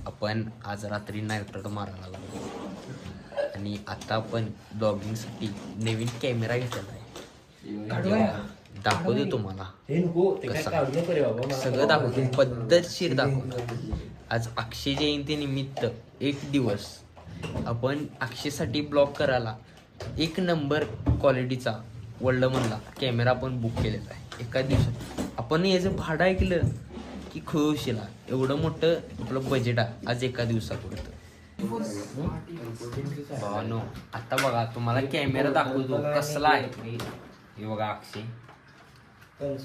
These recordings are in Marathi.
आपण आज रात्री नाईट राईड मारायला लागलो आणि आता आपण ब्लॉगिंगसाठी नवीन कॅमेरा घेतलेला आहे. दाखवतो तुम्हाला सगळं दाखवतो, पद्धतशीर दाखवतो. आज अक्षय जयंतीनिमित्त एक दिवस आपण अक्षयसाठी ब्लॉग करायला एक नंबर क्वालिटीचा वर्ल्डमनला कॅमेरा आपण बुक केलेला आहे. एका दिवसात आपण याचं भाडं ऐकलं की खुशीला एवढं मोठं आपलं बजेट आहे आज एका दिवसापुरतं. भावानो आता बघा तुम्हाला कॅमेरा दाखवतो कसला आहे. हे बघा अक्षय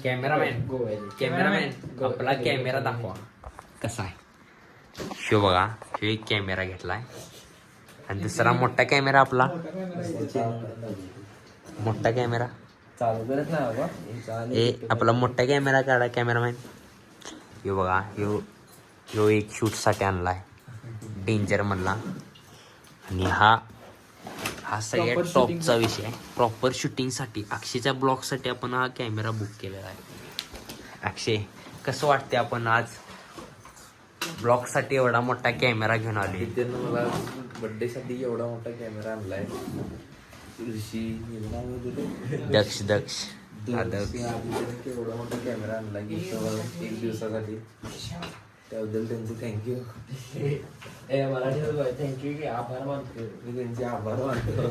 कॅमेरामॅन आपला कॅमेरा दाखवा कसा आहे. शो बघा हे एक कॅमेरा घेतलाय आणि दुसरा मोठा कॅमेरा आपला मोठा कॅमेरा चालू करत नाही बाबा. हे आपला मोठा कॅमेरा काढा कॅमेरामॅन. हे बघा ह्यो एक शूटसाठी आणलाय डेंजर मधला आणि हा सगळ्यात टॉपचा विषय आहे. प्रॉपर शूटिंगसाठी अक्षयच्या ब्लॉगसाठी आपण हा कॅमेरा बुक केलेला आहे. अक्षय कसं वाटते आपण आज ब्लॉगसाठी एवढा मोठा कॅमेरा घेऊन आले. त्यानं मला बर्थडे साठी एवढा मोठा कॅमेरा आणलाय. दक्ष एवढा मोठा कॅमेरा आणला की एक दिवसासाठी. त्याबद्दल त्यांचे थँक्यू. थँक्यू की आभार मानतो मी त्यांचे आभार मानतो.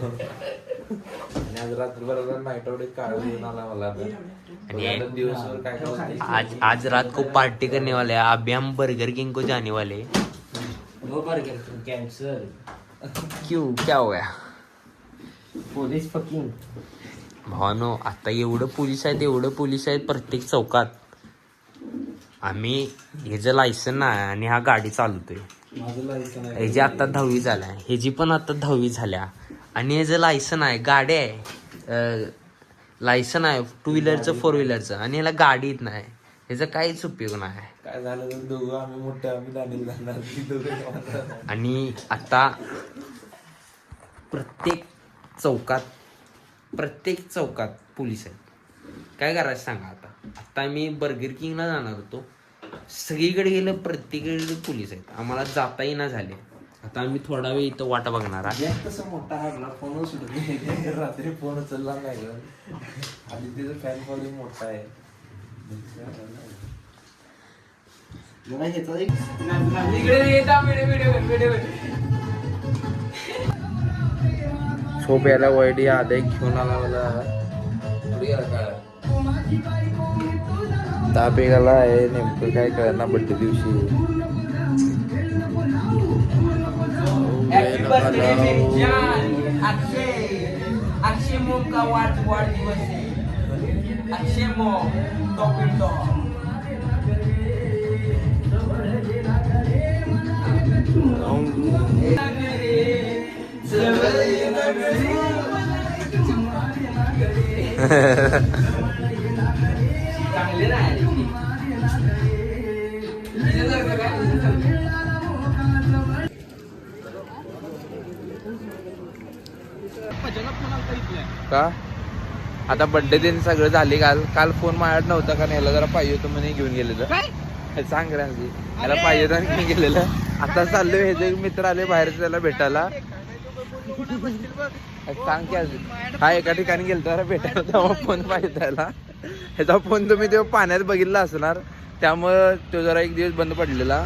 आणि आज रात्रभर नाईट आउट काढून येऊन आला मला. आणि दिवसभर काय आज रात को पार्टी करने वाले हैं. अभी हम बर्गर किंग को जाने वाले. वो बर्गर किंग कैंसर. क्यों क्या हो गया पोलीस फकिंग. भावानो आता एवढं पोलीस आहेत प्रत्येक चौकात. आम्ही ह्याचं लायसन नाही आणि हा गाडी चालवतोय. माझं लायसन आहे. ह्याची आता 10वी झाल्या, ह्याची पण आता 10वी झाल्या आणि ह्याचं लायसन आहे. गाडी आहे, लायसन आहे 2 व्हीलरचं 4 व्हीलरचं आणि ह्याला गाडी येत नाही. ह्याचा काहीच उपयोग नाही. काय झालं तर दोघं आम्ही मोठे आम्ही दांडील जाणार. आणि आता प्रत्येक चौकात पोलीस आहेत. काय करायचं सांगा. आता मी बर्गर किंगला जाणार होतो, सगळीकडे गेलं प्रत्येकडे पोलीस आहेत. आम्हाला जाता येईना झाले. आता आम्ही थोडा वेळ इथं वाटा बघणार आहे. तसं मोठा आहे आपला फोन सुद्धा नाही. रात्री फोन उचलला नाही. आणि त्याचं फॅन फॉलोइंग मोठा आहे. झोप यायला वैडी आधी घेऊन आला मला. ताप एकाला आहे नेमकं काय कळणार बड्डे दिवशी. अक्षय मोम का वाढदिवस आहे. अक्षय मोम का आता बड्डे दिन सगळं झाले. काल फोन माझ्याकडे नव्हता कारण याला जरा पाहिजे होतं म्हणे घेऊन गेलेलं. सांग रे याला पाहिजे होतं आणि घेऊन गेलेलं. आता चाललोय ह्याचे मित्र आले बाहेर त्याला भेटायला. सांग की अजून हा एका ठिकाणी गेलतो जरा भेटायला तेव्हा फोन पाहिजे त्याला. ह्याचा फोन तुम्ही तेव्हा पाण्यात बघितला असणार त्यामुळं तो जरा एक दिवस बंद पडलेला.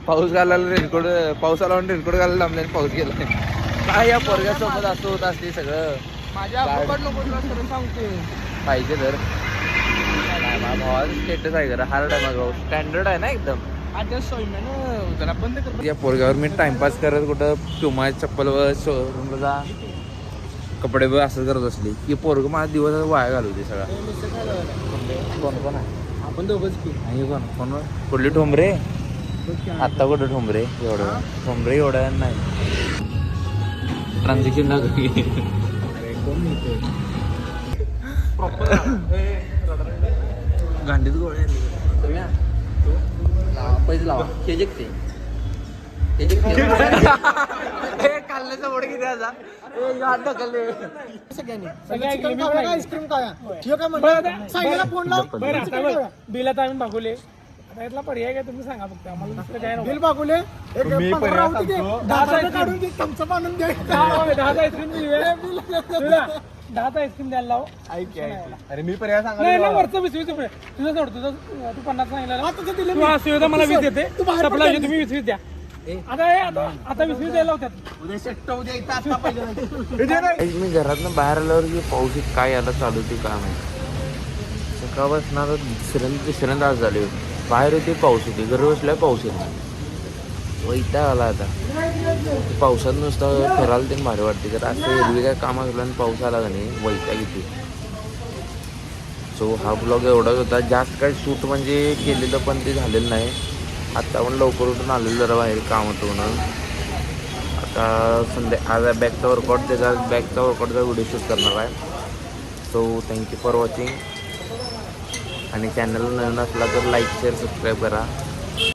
पाऊस घालायला रेनकोट पाऊस आला म्हणून रेनकोट घालायला लांबले पाऊस गेला. काय या पोरग्यासोबत असं होत असते सगळं. पाहिजे तर भावाचं स्टेटस आहे जरा हार्ड आहे माझा भाऊ. स्टँडर्ड आहे ना एकदम. या पोरग्यावर मी टाइमपास करत कुठं पिमा चप्पल व शोरूमला जा कपडे व असं करत असली की पोरग माझा दिवस वाया घालवते सगळा. कोण आहे आपण दोघंच कोण कुठली ठोंबरे आत्ता कुठं ठोंबरे एवढं नाही. ट्रान्झॅक्शन ना गांडीत गोळे पैसे लावा हे जगते काढल्याचा मोड किती आता बिलात आम्ही मागवले यातला पर्याय काय तुम्ही सांगा फक्त आम्हाला दुसरं काय बिल बागुले मी पर्याय सांगतो 10 काढून दे तुमचं पाणून द्या 10 आईस्क्रीम दिले 10 आईस्क्रीम द्यायला लाव अरे मी पर्याय नाही नाही वरचं 20 रुपये तुझं सोड तुझं तू 50 सांगितलं तू हा सुविधा मला 20 देते सप्लाय तुम्ही 20 द्या आता 20 द्यायला लावतात मी घरातनं बाहेर आल्यावर की पाऊस काय यायला चालू होती काय माहिती सकाळपासून दुसऱ्यांदा आज झाले बाहेर होते पाऊस होते घरी बसल्या पाऊस येतो वैता आला आता पावसात नुसतं फिरायला ते भारी वाटते तर असं एरवी काय काम असलं आणि पाऊस आला का नाही वैता किती सो हा ब्लॉग एवढाच होता जास्त काय शूट म्हणजे केलेलं पण ते झालेलं नाही आत्ता पण लवकर उठून आलेलं जरा बाहेर काम होतं म्हणून आता आज बॅकचा वर्कआउट त्याचा बॅकचा वर्कआउटचा व्हिडिओ शूट करणार आहे सो थँक्यू फॉर वॉचिंग आणि चॅनल नवीन असला तर लाईक शेअर सबस्क्राईब करा